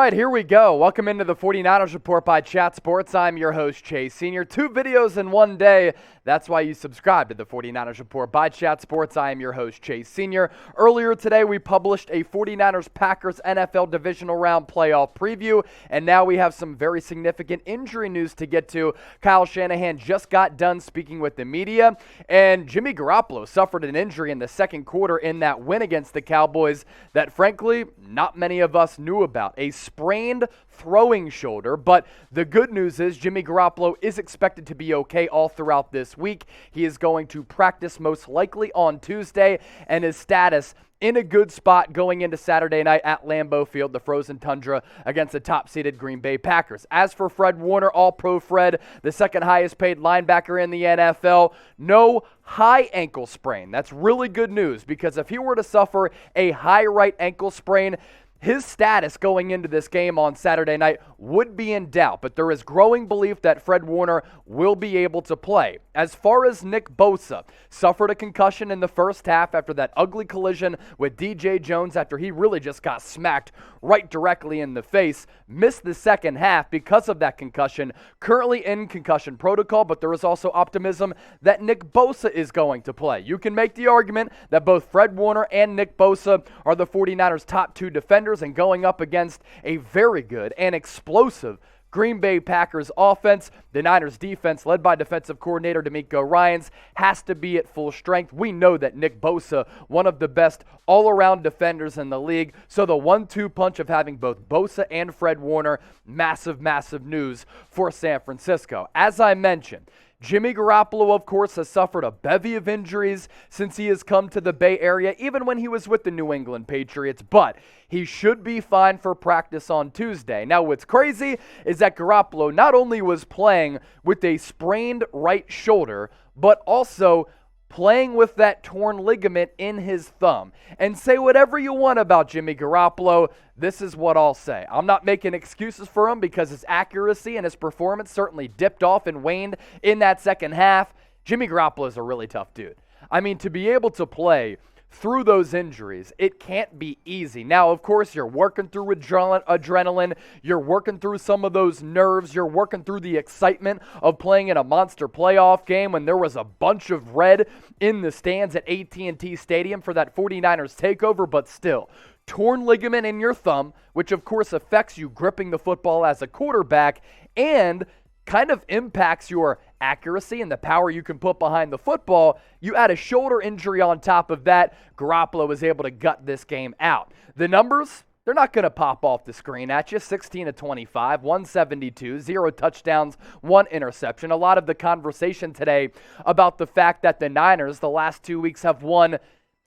right, here we go. Welcome into the 49ers Report by Chat Sports. I'm your host, Chase Sr. 2 videos in one day. That's why you subscribe to the 49ers Report by Chat Sports. I am your host, Chase Sr. Earlier today, we published a 49ers-Packers NFL Divisional Round playoff preview, and now we have some very significant injury news to get to. Kyle Shanahan just got done speaking with the media, and Jimmy Garoppolo suffered an injury in the second quarter in that win against the Cowboys that, frankly, not many of us knew about. A sprained throwing shoulder, but the good news is Jimmy Garoppolo is expected to be okay all throughout this week. He is going to practice most likely on Tuesday, and his status in a good spot going into Saturday night at Lambeau Field, the frozen tundra, against the top-seeded Green Bay Packers. As for Fred Warner, All-Pro Fred, the second highest paid linebacker in the NFL, no high ankle sprain. That's really good news, because if he were to suffer a high right ankle sprain, his status going into this game on Saturday night would be in doubt, but there is growing belief that Fred Warner will be able to play. As far as Nick Bosa, suffered a concussion in the first half after that ugly collision with DJ Jones after he really just got smacked right directly in the face, missed the second half because of that concussion, currently in concussion protocol, but there is also optimism that Nick Bosa is going to play. You can make the argument that both Fred Warner and Nick Bosa are the 49ers' top two defenders, and going up against a very good and explosive Green Bay Packers offense, the Niners defense, led by defensive coordinator DeMeco Ryans, has to be at full strength. We know that Nick Bosa, one of the best all-around defenders in the league, so the 1-2 punch of having both Bosa and Fred Warner, massive, massive news for San Francisco. As I mentioned, Jimmy Garoppolo, of course, has suffered a bevy of injuries since he has come to the Bay Area, even when he was with the New England Patriots, but he should be fine for practice on Tuesday. Now, what's crazy is that Garoppolo not only was playing with a sprained right shoulder, but also playing with that torn ligament in his thumb. And say whatever you want about Jimmy Garoppolo, this is what I'll say. I'm not making excuses for him because his accuracy and his performance certainly dipped off and waned in that second half. Jimmy Garoppolo is a really tough dude. I mean, to be able to play through those injuries, it can't be easy. Now, of course, you're working through adrenaline, you're working through some of those nerves, you're working through the excitement of playing in a monster playoff game when there was a bunch of red in the stands at AT&T Stadium for that 49ers takeover, but still, torn ligament in your thumb, which of course affects you gripping the football as a quarterback, and kind of impacts your accuracy and the power you can put behind the football. You add a shoulder injury on top of that. Garoppolo was able to gut this game out. The numbers, they're not going to pop off the screen at you. 16 of 25, 172, 0 touchdowns, 1 interception. A lot of the conversation today about the fact that the Niners the last 2 weeks have won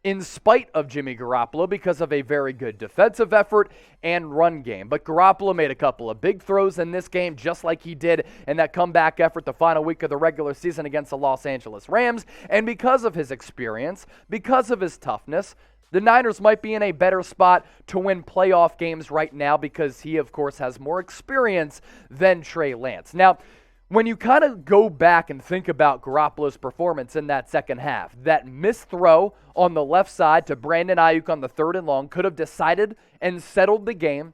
in spite of Jimmy Garoppolo because of a very good defensive effort and run game. But Garoppolo made a couple of big throws in this game, just like he did in that comeback effort the final week of the regular season against the Los Angeles Rams. And because of his experience, because of his toughness, the Niners might be in a better spot to win playoff games right now because he, of course, has more experience than Trey Lance. Now, when you kind of go back and think about Garoppolo's performance in that second half, that missed throw on the left side to Brandon Ayuk on the 3rd and long could have decided and settled the game.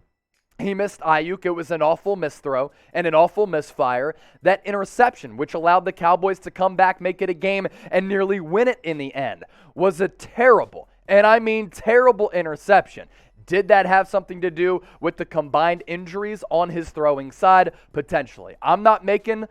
He missed Ayuk. It was an awful misthrow and an awful misfire. That interception, which allowed the Cowboys to come back, make it a game, and nearly win it in the end, was a terrible, and I mean terrible, interception. Did that have something to do with the combined injuries on his throwing side? Potentially. I'm not making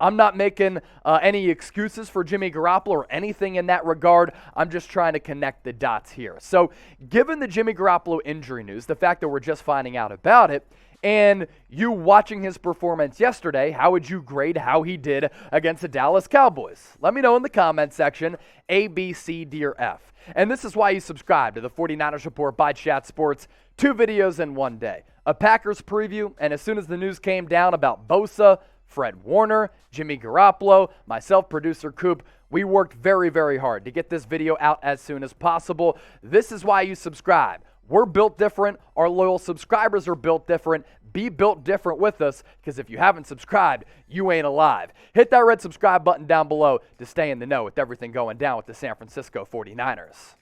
any excuses for Jimmy Garoppolo or anything in that regard. I'm just trying to connect the dots here. So, given the Jimmy Garoppolo injury news, the fact that we're just finding out about it, and you watching his performance yesterday, how would you grade how he did against the Dallas Cowboys? Let me know in the comment section, A, B, C, D, or F. And this is why you subscribe to the 49ers Report by Chat Sports, 2 videos in one day. A Packers preview, and as soon as the news came down about Bosa, Fred Warner, Jimmy Garoppolo, myself, producer Coop, we worked very, very hard to get this video out as soon as possible. This is why you subscribe. We're built different. Our loyal subscribers are built different. Be built different with us, because if you haven't subscribed, you ain't alive. Hit that red subscribe button down below to stay in the know with everything going down with the San Francisco 49ers.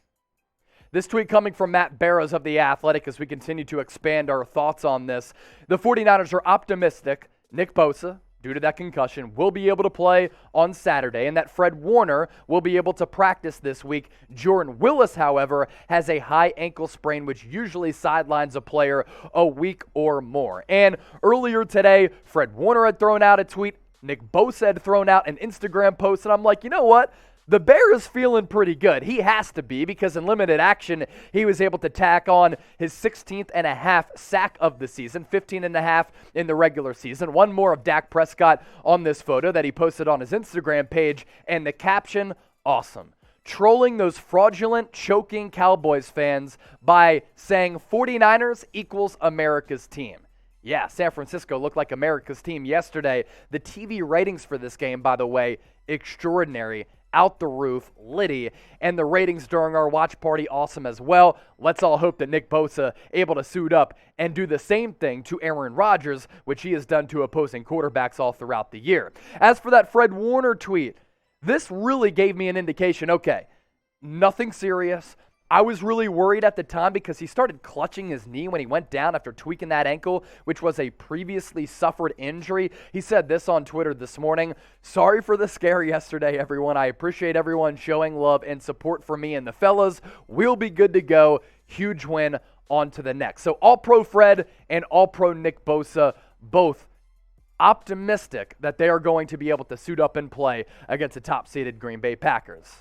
This tweet coming from Matt Barrows of The Athletic as we continue to expand our thoughts on this. The 49ers are optimistic Nick Bosa, due to that concussion, will be able to play on Saturday, and that Fred Warner will be able to practice this week. Jordan Willis, however, has a high ankle sprain, which usually sidelines a player a week or more. And earlier today, Fred Warner had thrown out a tweet. Nick Bosa had thrown out an Instagram post, and I'm like, you know what? The Bear is feeling pretty good. He has to be, because in limited action, he was able to tack on his 16th and a half sack of the season, 15 and a half in the regular season. One more of Dak Prescott on this photo that he posted on his Instagram page, and the caption, awesome. Trolling those fraudulent, choking Cowboys fans by saying 49ers equals America's team. Yeah, San Francisco looked like America's team yesterday. The TV ratings for this game, by the way, extraordinary. Out the roof, litty, and the ratings during our watch party awesome as well. Let's all hope that Nick Bosa able to suit up and do the same thing to Aaron Rodgers, which he has done to opposing quarterbacks all throughout the year. As for that Fred Warner tweet, this really gave me an indication, okay, nothing serious. I was really worried at the time because he started clutching his knee when he went down after tweaking that ankle, which was a previously suffered injury. He said this on Twitter this morning: "Sorry for the scare yesterday, everyone. I appreciate everyone showing love and support for me and the fellas. We'll be good to go. Huge win, on to the next." So All-Pro Fred and All-Pro Nick Bosa, both optimistic that they are going to be able to suit up and play against the top-seeded Green Bay Packers.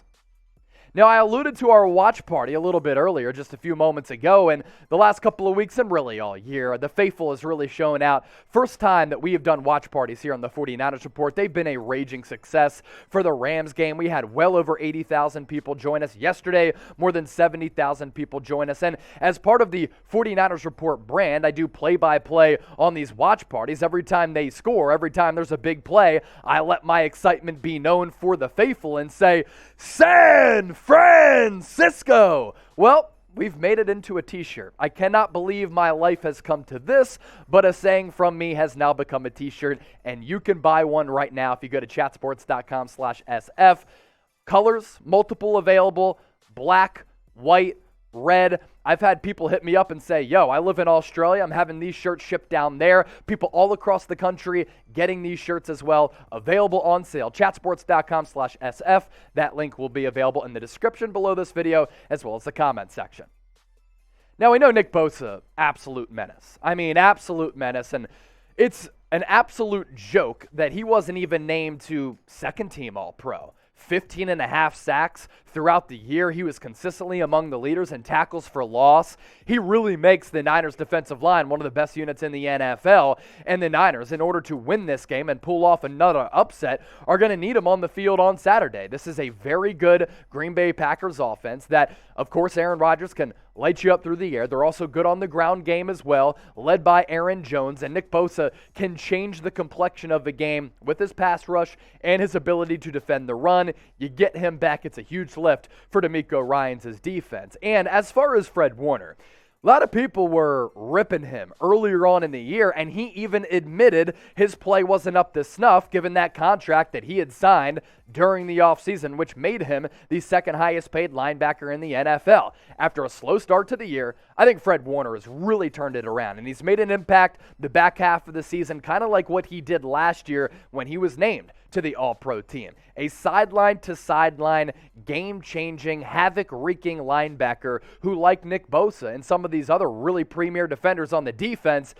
Now, I alluded to our watch party a little bit earlier, just a few moments ago, and the last couple of weeks and really all year, the faithful has really shown out. First time that we have done watch parties here on the 49ers Report. They've been a raging success. For the Rams game, we had well over 80,000 people join us. Yesterday, more than 70,000 people join us. And as part of the 49ers Report brand, I do play-by-play on these watch parties. Every time they score, every time there's a big play, I let my excitement be known for the faithful and say, San Francisco! Well, we've made it into a t-shirt. I cannot believe my life has come to this, but a saying from me has now become a t-shirt, and you can buy one right now if you go to chatsports.com/SF. Colors, multiple available, black, white, red. I've had people hit me up and say, yo, I live in Australia. I'm having these shirts shipped down there. People all across the country getting these shirts as well. Available on sale. Chatsports.com/SF. That link will be available in the description below this video as well as the comment section. Now, we know Nick Bosa, absolute menace. I mean, absolute menace. And it's an absolute joke that he wasn't even named to second team All-Pro. 15 and a half sacks throughout the year. He was consistently among the leaders in tackles for loss. He really makes the Niners defensive line one of the best units in the NFL. And the Niners, in order to win this game and pull off another upset, are going to need him on the field on Saturday. This is a very good Green Bay Packers offense that, of course, Aaron Rodgers can light you up through the air. They're also good on the ground game as well, led by Aaron Jones. And Nick Bosa can change the complexion of the game with his pass rush and his ability to defend the run. You get him back, it's a huge lift for D'Amico Ryans' defense. And as far as Fred Warner, a lot of people were ripping him earlier on in the year, and he even admitted his play wasn't up to snuff given that contract that he had signed during the offseason, which made him the second highest paid linebacker in the NFL. After a slow start to the year, I think Fred Warner has really turned it around, and he's made an impact the back half of the season, kind of like what he did last year when he was named to the All-Pro team. A sideline-to-sideline, game-changing, havoc-wreaking linebacker who, like Nick Bosa and some of these other really premier defenders on the defense,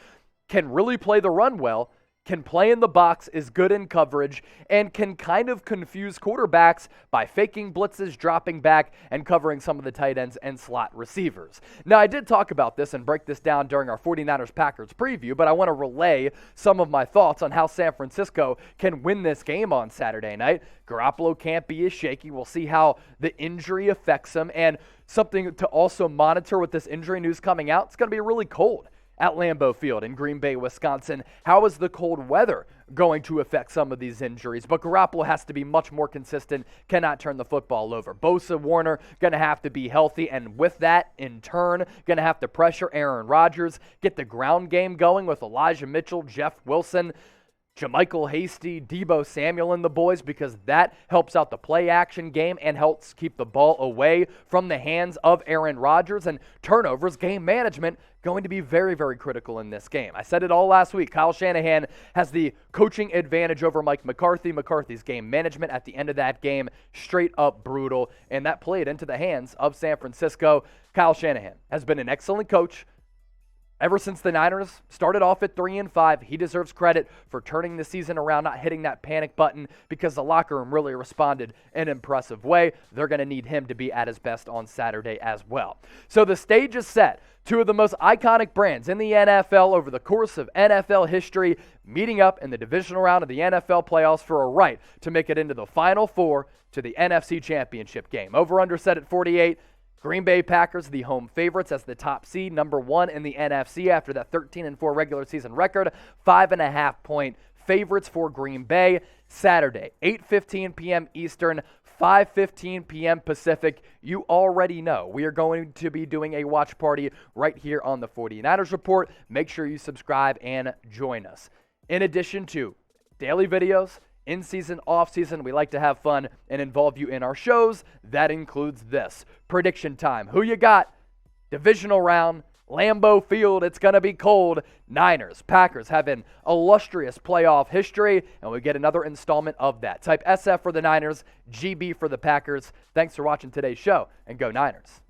can really play the run well, can play in the box, is good in coverage, and can kind of confuse quarterbacks by faking blitzes, dropping back, and covering some of the tight ends and slot receivers. Now, I did talk about this and break this down during our 49ers-Packers preview, but I want to relay some of my thoughts on how San Francisco can win this game on Saturday night. Garoppolo can't be as shaky. We'll see how the injury affects him, and something to also monitor with this injury news coming out, it's going to be really cold at Lambeau Field in Green Bay, Wisconsin. How is the cold weather going to affect some of these injuries? But Garoppolo has to be much more consistent, cannot turn the football over. Bosa, Warner, going to have to be healthy, and with that, in turn, going to have to pressure Aaron Rodgers, get the ground game going with Elijah Mitchell, Jeff Wilson. JaMychal Hasty, Deebo Samuel and the boys, because that helps out the play action game and helps keep the ball away from the hands of Aaron Rodgers. And turnovers, game management, going to be very, very critical in this game. I said it all last week. Kyle Shanahan has the coaching advantage over Mike McCarthy. McCarthy's game management at the end of that game, straight up brutal, and that played into the hands of San Francisco. Kyle Shanahan has been an excellent coach. Ever since the Niners started off at 3-5, he deserves credit for turning the season around, not hitting that panic button, because the locker room really responded in an impressive way. They're going to need him to be at his best on Saturday as well. So the stage is set. Two of the most iconic brands in the NFL over the course of NFL history meeting up in the divisional round of the NFL playoffs for a right to make it into the Final Four to the NFC Championship game. Over-under set at 48. Green Bay Packers, the home favorites as the top seed, number one in the NFC after that 13-4 regular season record. 5.5-point favorites for Green Bay. Saturday, 8:15 p.m. Eastern, 5:15 p.m. Pacific. You already know we are going to be doing a watch party right here on the 49ers Report. Make sure you subscribe and join us. In addition to daily videos, in-season, off-season, we like to have fun and involve you in our shows. That includes this. Prediction time. Who you got? Divisional round, Lambeau Field. It's going to be cold. Niners, Packers have an illustrious playoff history, and we get another installment of that. Type SF for the Niners, GB for the Packers. Thanks for watching today's show, and go Niners.